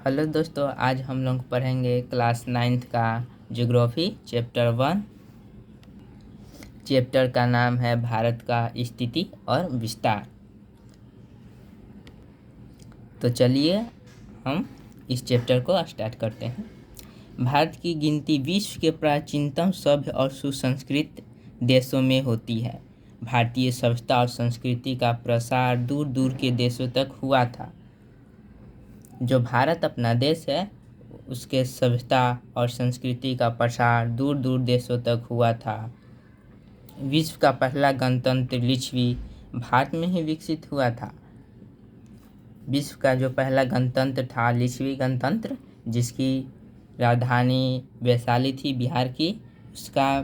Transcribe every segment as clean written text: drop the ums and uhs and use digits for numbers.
Hello दोस्तों, आज हम लोग पढ़ेंगे क्लास 9th का ज्योग्राफी चैप्टर 1। चैप्टर का नाम है भारत का स्थिति और विस्तार। तो चलिए हम इस चैप्टर को स्टार्ट करते हैं। भारत की गिनती विश्व के प्राचीनतम सभ्य और सुसंस्कृत देशों में होती है। भारतीय सभ्यता और संस्कृति का प्रसार दूर दूर के देशों तक हुआ था। जो भारत अपना देश है उसके सभ्यता और संस्कृति का प्रसार दूर दूर देशों तक हुआ था। विश्व का पहला गणतंत्र लिच्छवी भारत में ही विकसित हुआ था। विश्व का जो पहला गणतंत्र था लिच्छवी गणतंत्र, जिसकी राजधानी वैशाली थी बिहार की, उसका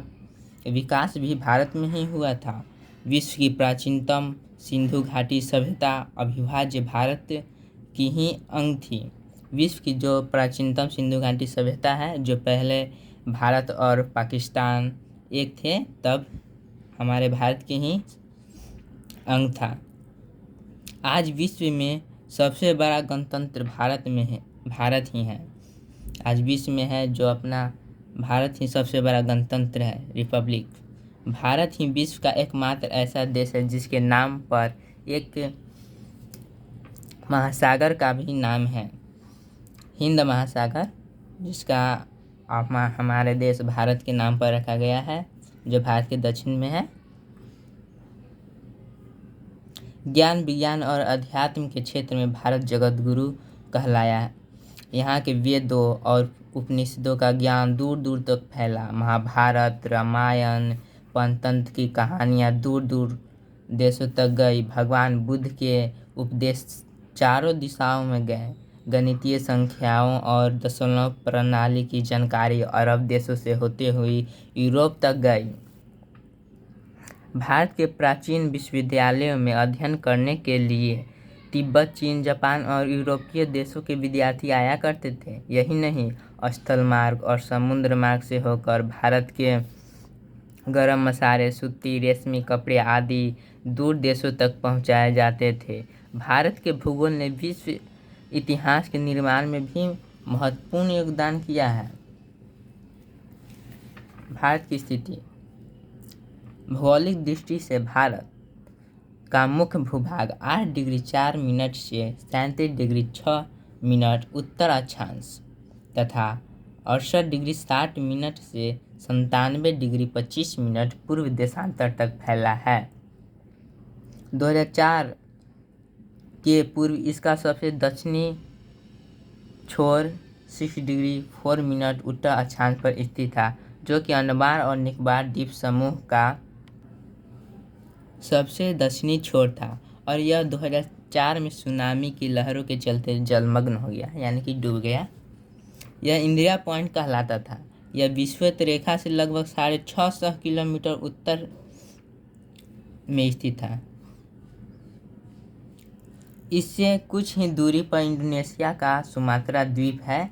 विकास भी भारत में ही हुआ था। विश्व की प्राचीनतम सिंधु घाटी सभ्यता अविभाज्य भारत की ही अंग थी। विश्व की जो प्राचीनतम सिंधु घाटी सभ्यता है, जो पहले भारत और पाकिस्तान एक थे तब हमारे भारत के ही अंग था। आज विश्व में सबसे बड़ा गणतंत्र भारत ही है। आज विश्व में है जो अपना भारत ही सबसे बड़ा गणतंत्र है, रिपब्लिक। भारत ही विश्व का एकमात्र ऐसा देश है जिसके नाम पर एक महासागर का भी नाम है, हिंद महासागर, जिसका हमारे देश भारत के नाम पर रखा गया है, जो भारत के दक्षिण में है। ज्ञान विज्ञान और अध्यात्म के क्षेत्र में भारत जगत गुरु कहलाया है। यहाँ के वेदों और उपनिषदों का ज्ञान दूर दूर तक फैला। महाभारत, रामायण, पंचतंत्र की कहानियाँ दूर दूर देशों तक गई। भगवान बुद्ध के उपदेश चारों दिशाओं में गए। गणितीय संख्याओं और दशमलव प्रणाली की जानकारी अरब देशों से होते हुए यूरोप तक गई। भारत के प्राचीन विश्वविद्यालयों में अध्ययन करने के लिए तिब्बत, चीन, जापान और यूरोपीय देशों के विद्यार्थी आया करते थे। यही नहीं, स्थल मार्ग और समुद्र मार्ग से होकर भारत के गरम मसाले, सूती, रेशमी कपड़े आदि दूर देशों तक पहुंचाए जाते थे। भारत के भूगोल ने विश्व इतिहास के निर्माण में भी महत्वपूर्ण योगदान किया है। भारत की स्थिति। भौगोलिक दृष्टि से भारत का मुख्य भूभाग 8 डिग्री 4 मिनट से 37 डिग्री 6 मिनट उत्तर अक्षांश तथा 68 डिग्री 60 मिनट से 97 डिग्री 25 मिनट पूर्व देशांतर तक फैला है। 2004 के पूर्व इसका सबसे दक्षिणी छोर 6 डिग्री 4 मिनट उत्तर अक्षांश पर स्थित था, जो कि अंडमान और निकोबार द्वीप समूह का सबसे दक्षिणी छोर था, और यह 2004 में सुनामी की लहरों के चलते जलमग्न हो गया, यानी कि डूब गया। यह इंदिरा पॉइंट कहलाता था। यह विषुवत रेखा से लगभग 650 किलोमीटर उत्तर में स्थित था। इससे कुछ ही दूरी पर इंडोनेशिया का सुमात्रा द्वीप है।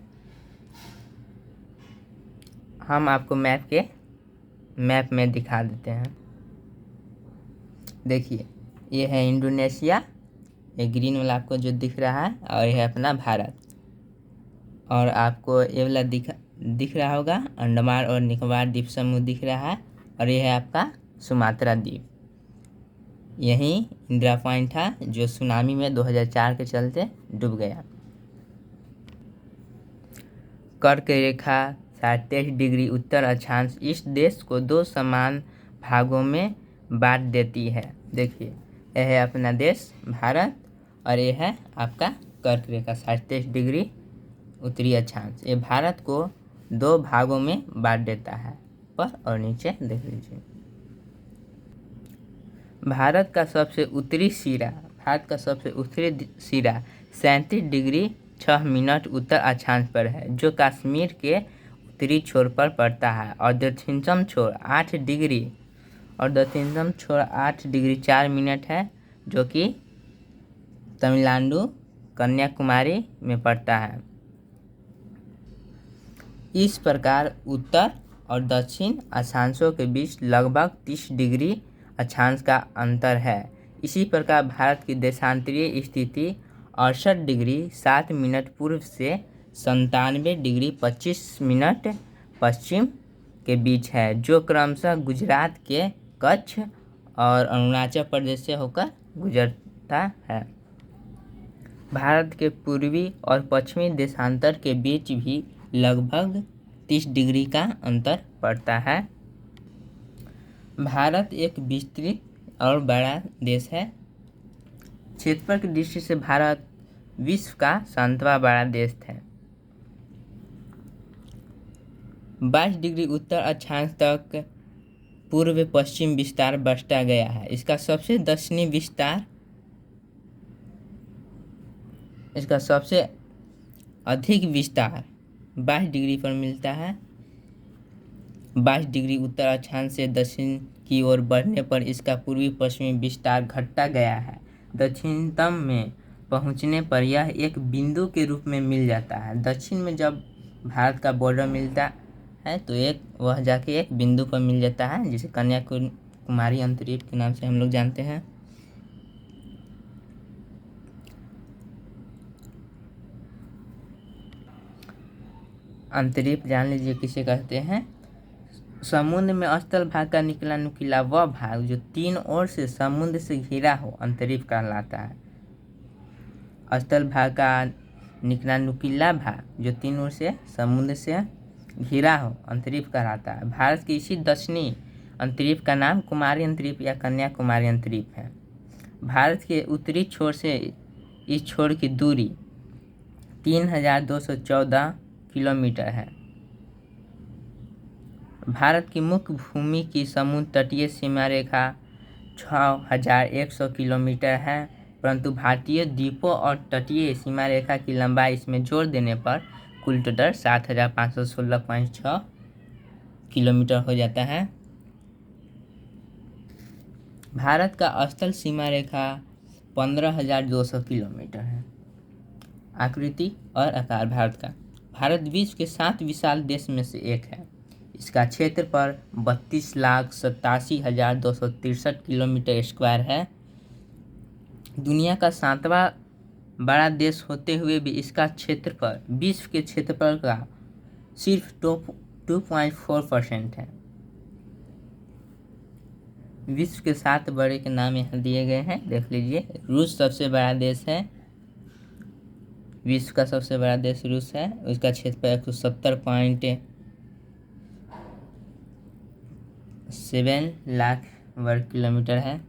हम आपको मैप में दिखा देते हैं। देखिए, ये है इंडोनेशिया, ये ग्रीन वाला आपको जो दिख रहा है, और यह है अपना भारत। और आपको ये वाला दिख रहा होगा, अंडमान और निकोबार द्वीप समूह दिख रहा है, और यह है आपका सुमात्रा द्वीप। यही इंदिरा पॉइंट था जो सुनामी में 2004 के चलते डूब गया। कर्क रेखा 37 डिग्री उत्तर अक्षांश इस देश को 2 समान भागों में बांट देती है। देखिए, यह है अपना देश भारत, और यह है आपका कर्क रेखा 37 डिग्री उत्तरी अक्षांश। ये भारत को 2 भागों में बांट देता है, ऊपर और नीचे देख लीजिए। भारत का सबसे उत्तरी सिरा 37 डिग्री 6 मिनट उत्तर अक्षांश पर है, जो कश्मीर के उत्तरी छोर पर पड़ता है, और दक्षिणतम छोर 8 डिग्री 4 मिनट है, जो कि तमिलनाडु, कन्याकुमारी में पड़ता है। इस प्रकार उत्तर और दक्षिण अक्षांशों के बीच लगभग 30 डिग्री अक्षांश का अंतर है। इसी प्रकार भारत की देशांतरीय स्थिति 68 डिग्री 7 मिनट पूर्व से 97 डिग्री 25 मिनट पश्चिम के बीच है, जो क्रमशः गुजरात के कच्छ और अरुणाचल प्रदेश से होकर गुजरता है। भारत के पूर्वी और पश्चिमी देशांतर के बीच भी लगभग 30 डिग्री का अंतर पड़ता है। भारत एक विस्तृत और बड़ा देश है। क्षेत्रफल की दृष्टि से भारत विश्व का 7वां बड़ा देश है। 22 डिग्री उत्तर अक्षांश तक पूर्व पश्चिम विस्तार बढ़ता गया है। इसका सबसे अधिक विस्तार 22 डिग्री पर मिलता है। 22 डिग्री उत्तर अक्षांश से दक्षिण की ओर बढ़ने पर इसका पूर्वी पश्चिमी विस्तार घटता गया है। दक्षिणतम में पहुंचने पर यह एक बिंदु के रूप में मिल जाता है। दक्षिण में जब भारत का बॉर्डर मिलता है तो वह जाके एक बिंदु पर मिल जाता है, जिसे कन्याकुमारी अंतरीप के नाम से हम लोग जानते हैं। अंतरीप जान लीजिए किसे कहते हैं। समुद्र में स्थल भाग का निकला नुकीला वह भाग जो 3 ओर से समुद्र से घिरा हो अंतरीप कहलाता है। स्थल भाग का निकला नुकीला भाग जो 3 ओर से समुद्र से घिरा हो अंतरीप कहलाता है। भारत की इसी दक्षिणी अंतरीप का नाम कुमारी अंतरीप या कन्याकुमारी अंतरीप है। भारत के उत्तरी छोर से इस छोर की दूरी 3214 किलोमीटर है। भारत की मुख्य भूमि की समुद्र तटीय सीमा रेखा 6100 किलोमीटर है, परंतु भारतीय द्वीपों और तटीय सीमा रेखा की लंबाई इसमें जोड़ देने पर कुल टोटल 7516.6 किलोमीटर हो जाता है। भारत का स्थल सीमा रेखा 15200 किलोमीटर है। आकृति और आकार भारत विश्व के 7 विशाल देश में से एक है। इसका क्षेत्रफल 32,87,263 किलोमीटर स्क्वायर है। दुनिया का 7वां बड़ा देश होते हुए भी इसका क्षेत्रफल विश्व के क्षेत्रफल का सिर्फ 2.4% है। विश्व के 7 बड़े के नाम यहाँ दिए गए हैं, देख लीजिए। रूस सबसे बड़ा देश है। विश्व का सबसे बड़ा देश रूस है। उसका क्षेत्रफल 170.7 लाख वर्ग किलोमीटर है।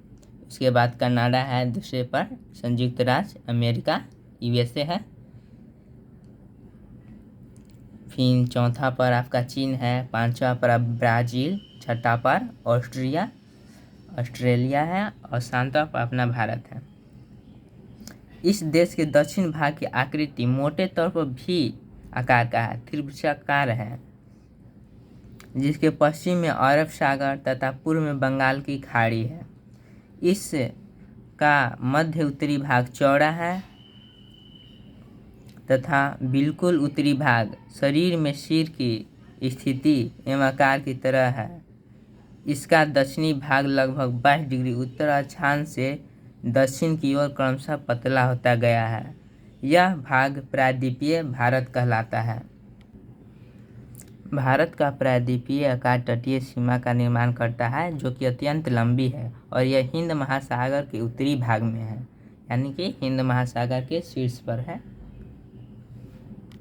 उसके बाद कनाडा है दूसरे पर, संयुक्त राज्य अमेरिका USA है। फिर चौथा पर आपका चीन है, 5वां पर ब्राज़ील, 6ठा पर ऑस्ट्रेलिया है और 7वां पर अपना भारत है। इस देश के दक्षिण भाग की आकृति मोटे तौर पर भी आकार का है, त्रिभुजाकार है, जिसके पश्चिम में अरब सागर तथा पूर्व में बंगाल की खाड़ी है। इसका मध्य उत्तरी भाग चौड़ा है तथा बिल्कुल उत्तरी भाग शरीर में सिर की स्थिति एवं आकार की तरह है। इसका दक्षिणी भाग लगभग 22 डिग्री उत्तर अक्षांश से दक्षिण की ओर क्रमशः पतला होता गया है। यह भाग प्रायद्वीपीय भारत कहलाता है। भारत का प्रायद्वीपीय आकार तटीय सीमा का निर्माण करता है, जो कि अत्यंत लंबी है और यह हिंद महासागर के उत्तरी भाग में है, यानी कि हिंद महासागर के शीर्ष पर है।